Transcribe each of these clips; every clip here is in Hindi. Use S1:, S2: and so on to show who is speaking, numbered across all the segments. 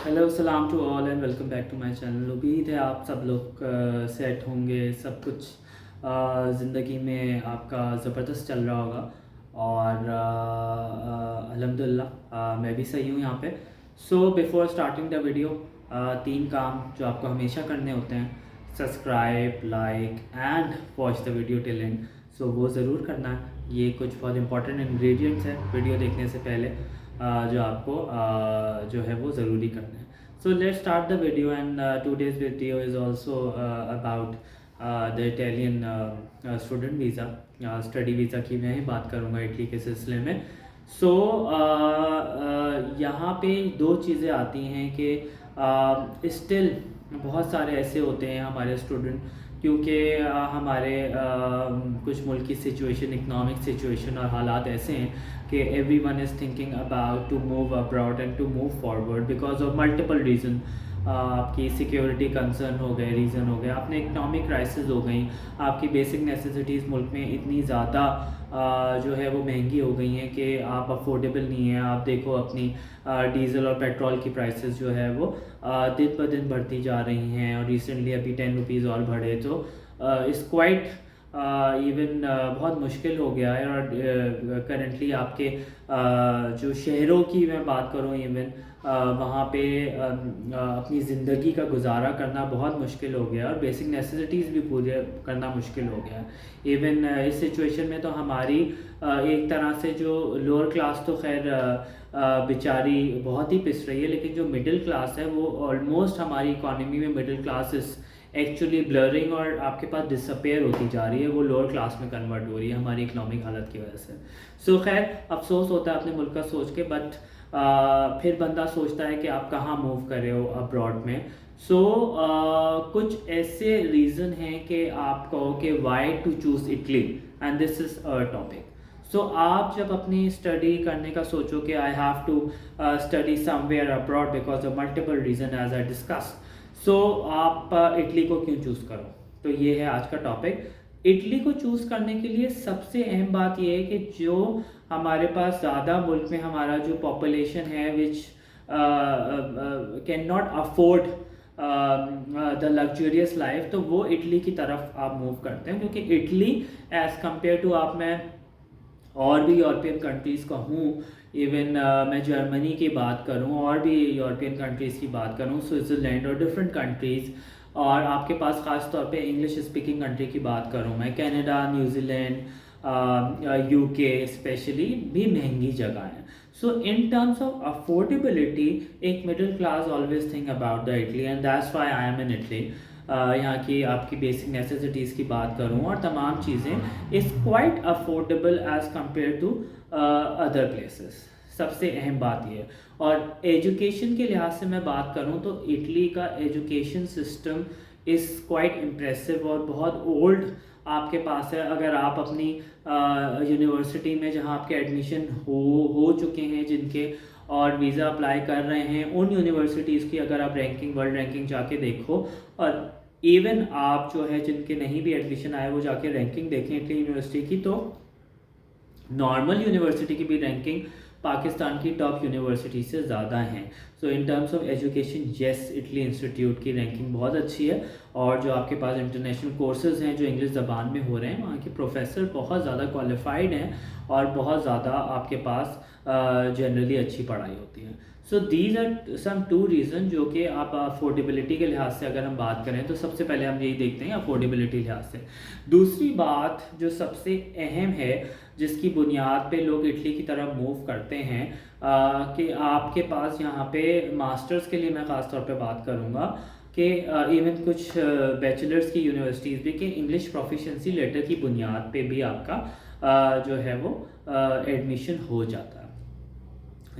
S1: हेलो सलाम to all and welcome back to my channel. उम्मीद है आप सब लोग सेट होंगे, सब कुछ ज़िंदगी में आपका ज़बरदस्त चल रहा होगा और अल्हम्दुलिल्लाह मैं भी सही हूँ यहाँ पे। So before starting the video, तीन काम जो आपको हमेशा करने होते हैं: subscribe, like and watch the video till end. So वो ज़रूर करना है। ये कुछ बहुत इंपॉर्टेंट इंग्रेडिएंट्स हैं वीडियो देखने से पहले जो आपको जो है वो ज़रूरी करना है। So let's start the video and today's video is also about the Italian student visa, study visa की मैं ही बात करूँगा इटली के सिलसिले में। सो यहाँ पे दो चीज़ें आती हैं कि स्टिल बहुत सारे ऐसे होते हैं हमारे स्टूडेंट, क्योंकि हमारे कुछ मुल्क की सिचुएशन, इकनॉमिक सिचुएशन और हालात ऐसे हैं कि everyone is thinking about to move abroad and to move forward because of multiple reason। आपकी सिक्योरिटी कंसर्न हो गए, रीज़न हो गए, आपने इकनॉमिक क्राइसिस हो गई, आपकी बेसिक नेसेसिटीज़ मुल्क में इतनी ज़्यादा जो है वो महंगी हो गई हैं कि आप अफोर्डेबल नहीं है। आप देखो अपनी डीज़ल और पेट्रोल की प्राइसेस जो है वो दिन ब दिन बढ़ती जा रही हैं और रिसेंटली अभी 10 रुपीज़ और बढ़े, तो इस क्वाइट इवन बहुत मुश्किल हो गया है। और करंटली आपके जो शहरों की मैं बात करूँ, इवन वहाँ पे अपनी ज़िंदगी का गुजारा करना बहुत मुश्किल हो गया और बेसिक नेसेसिटीज़ भी पूरे करना मुश्किल हो गया। इवन इस सिचुएशन में तो हमारी एक तरह से जो लोअर क्लास तो खैर बेचारी बहुत ही पिस रही है, लेकिन जो मिडिल क्लास है वो ऑलमोस्ट हमारी इकॉनमी में मिडिल क्लास इस एक्चुअली ब्लरिंग और आपके पास डिसअपेयर होती जा रही है, वो लोअर क्लास में कन्वर्ट हो रही है हमारी इकोनॉमिक हालत की वजह से। सो खैर अफसोस होता है अपने मुल्क का सोच के, बट फिर बंदा सोचता है कि आप कहाँ मूव कर रहे हो अब्रॉड में। सो कुछ ऐसे रीज़न हैं कि आप कहो कि why to choose Italy, and this is a topic. So आप जब अपनी स्टडी करने का सोचो कि I have to study somewhere abroad because of multiple reason as I discuss, so आप इटली को क्यों चूज़ करो, तो ये है आज का टॉपिक। इटली को चूज़ करने के लिए सबसे अहम बात ये है कि जो हमारे पास ज़्यादा मुल्क में हमारा जो पॉपुलेशन है which can not afford the luxurious life, तो वो इटली की तरफ आप मूव करते हैं, क्योंकि इटली एज़ कम्पेयर टू आप मैं और भी यूरोपियन कंट्रीज़ का हूँ, इवन मैं जर्मनी की बात करूँ और भी यूरोपियन कंट्रीज़ की बात करूँ, स्विट्ज़रलैंड और डिफरेंट कंट्रीज़, और आपके पास ख़ास तौर पे इंग्लिश स्पीकिंग कंट्री की बात करूँ मैं, कनाडा, न्यूजीलैंड, यूके स्पेशली भी महंगी जगह है। सो इन टर्म्स ऑफ अफोर्डेबिलिटी एक middle class always think about the Italy, and that's why I am in Italy. यहाँ की आपकी बेसिक नेसेसिटीज़ की बात करूँ और तमाम चीज़ें is quite affordable as compare to other places. सबसे अहम बात ये है। और एजुकेशन के लिहाज से मैं बात करूँ तो इटली का education system is quite impressive और बहुत ओल्ड आपके पास है। अगर आप अपनी यूनिवर्सिटी में जहाँ आपके एडमिशन हो चुके हैं जिनके, और वीज़ा अप्लाई कर रहे हैं, उन यूनिवर्सिटीज़ की अगर आप रैंकिंग, वर्ल्ड रैंकिंग जाके देखो, और इवन आप जो है जिनके नहीं भी एडमिशन आए वो जाके रैंकिंग देखें इटली यूनिवर्सिटी की, तो नॉर्मल यूनिवर्सिटी की भी रैंकिंग पाकिस्तान की टॉप यूनिवर्सिटी से ज़्यादा हैं। So in terms of education yes, Italy institute की रैंकिंग बहुत अच्छी है, और जो आपके पास इंटरनेशनल कोर्सेज़ हैं जो इंग्लिश ज़बान में हो रहे हैं, वहाँ के प्रोफेसर बहुत ज़्यादा क्वालिफाइड हैं और बहुत ज़्यादा आपके पास जनरली अच्छी पढ़ाई होती है। So these are some two reason जो कि आप अफोर्डेबिलिटी के लिहाज से अगर हम बात करें तो सबसे पहले हम यही देखते हैं अफोर्डेबिलिटी लिहाज से। दूसरी बात जो सबसे अहम है जिसकी बुनियाद पे लोग इटली की तरफ मूव करते हैं कि आपके पास यहाँ पे मास्टर्स के लिए मैं ख़ास तौर पे बात करूँगा कि इवन कुछ बैचलर्स की यूनिवर्सिटीज़ भी कि इंग्लिश प्रोफिशिएंसी लेटर की बुनियाद पे भी आपका जो है वो एडमिशन हो जाता है।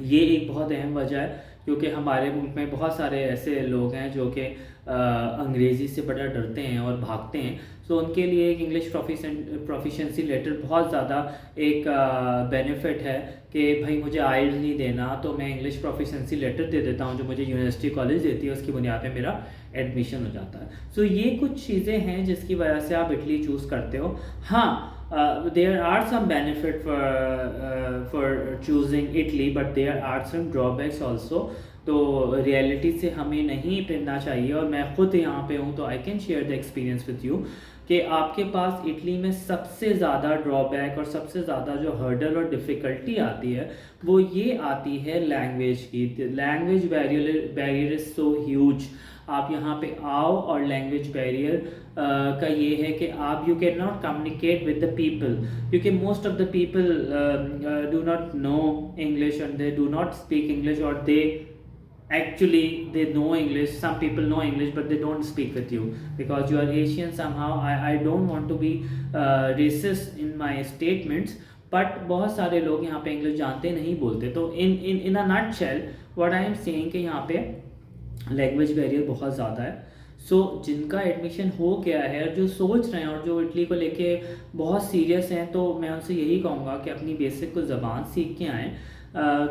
S1: ये एक बहुत अहम वजह है, क्योंकि हमारे मुल्क में बहुत सारे ऐसे लोग हैं जो कि अंग्रेज़ी से बड़ा डरते हैं और भागते हैं। सो उनके लिए एक इंग्लिश प्रोफिशिएंसी लेटर बहुत ज़्यादा एक बेनिफिट है कि भाई मुझे आइल्स नहीं देना, तो मैं इंग्लिश प्रोफिशिएंसी लेटर दे देता हूँ जो मुझे यूनिवर्सिटी कॉलेज देती है, उसकी बुनियाद पे मेरा एडमिशन हो जाता है। सो ये कुछ चीज़ें हैं जिसकी वजह से आप इटली चूज़ करते हो। हाँ, there are some benefit for choosing Italy, but there are some drawbacks also तो रियलिटी से हमें नहीं प्रेरणा चाहिए। और मैं खुद यहाँ पे हूँ तो I can share the experience with you कि आपके पास इटली में सबसे ज़्यादा ड्रॉबैक और सबसे ज़्यादा जो हर्डल और डिफ़िकल्टी आती है वो ये आती है लैंग्वेज की। Language barrier is so huge. आप यहाँ पे आओ और लैंग्वेज बैरियर का ये है कि आप you can not communicate with the people, क्योंकि most of the people do not know English and they do not speak English, और they actually they know English. Some people know English but they don't speak with you because you are Asian somehow. I don't want to be racist in my statements, but बहुत सारे लोग यहाँ पे इंग्लिश जानते नहीं बोलते। तो in a nutshell what I am saying कि यहाँ पे लैंग्वेज बैरियर बहुत ज़्यादा है। सो जिनका एडमिशन हो गया है, जो सोच रहे हैं और जो इटली को लेके बहुत सीरियस हैं, तो मैं उनसे यही कहूँगा कि अपनी बेसिक को ज़बान सीख के आएँ,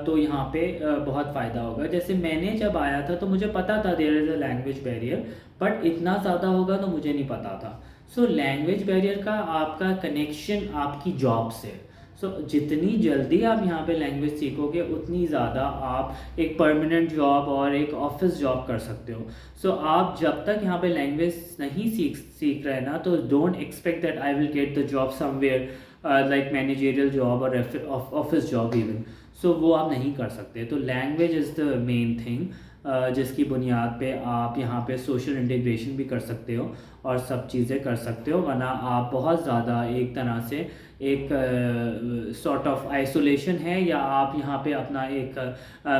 S1: तो यहाँ पे बहुत फ़ायदा होगा। जैसे मैंने जब आया था तो मुझे पता था there is a language barrier, but इतना ज़्यादा होगा तो मुझे नहीं पता था। सो लैंग्वेज बैरियर का आपका कनेक्शन आपकी जॉब से। सो जितनी जल्दी आप यहाँ पे लैंग्वेज सीखोगे उतनी ज़्यादा आप एक परमानेंट जॉब और एक ऑफिस जॉब कर सकते हो। सो आप जब तक यहाँ पे लैंग्वेज नहीं सीख रहे ना, तो don't expect that I will get the job somewhere like managerial job और ऑफिस जॉब इवन। सो वो आप नहीं कर सकते। तो language is the main thing जिसकी बुनियाद पे आप यहाँ पे सोशल इंटीग्रेशन भी कर सकते हो और सब चीज़ें कर सकते हो, वरना आप बहुत ज़्यादा एक तरह से एक सॉर्ट ऑफ आइसोलेशन है, या आप यहाँ पे अपना एक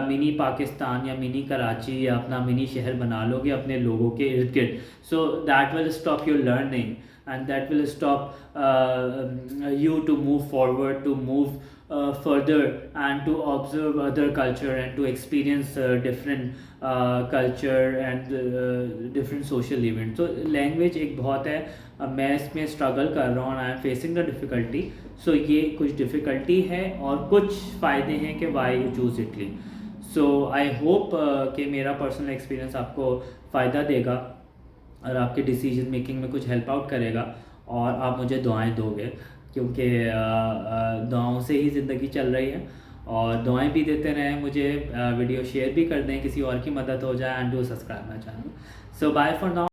S1: मिनी पाकिस्तान या मिनी कराची या अपना मिनी शहर बना लोगे अपने लोगों के इर्द गिर्द। So that will stop your learning and that will stop you to move forward, to move further, and to observe other culture and to experience different culture and different social events. So language एक बहुत है, मैं इसमें स्ट्रगल कर रहा हूँ, I am facing the difficulty. So ये कुछ डिफ़िकल्टी है और कुछ फ़ायदे हैं कि why you choose Italy. So I hope कि मेरा पर्सनल एक्सपीरियंस आपको फ़ायदा देगा और आपके डिसीजन मेकिंग में कुछ हेल्प आउट करेगा, और आप मुझे दुआएं दोगे, क्योंकि दुआओं से ही ज़िंदगी चल रही है। और दुआएं भी देते रहें मुझे, वीडियो शेयर भी कर दें, किसी और की मदद हो जाए, and do subscribe my channel. So bye for now.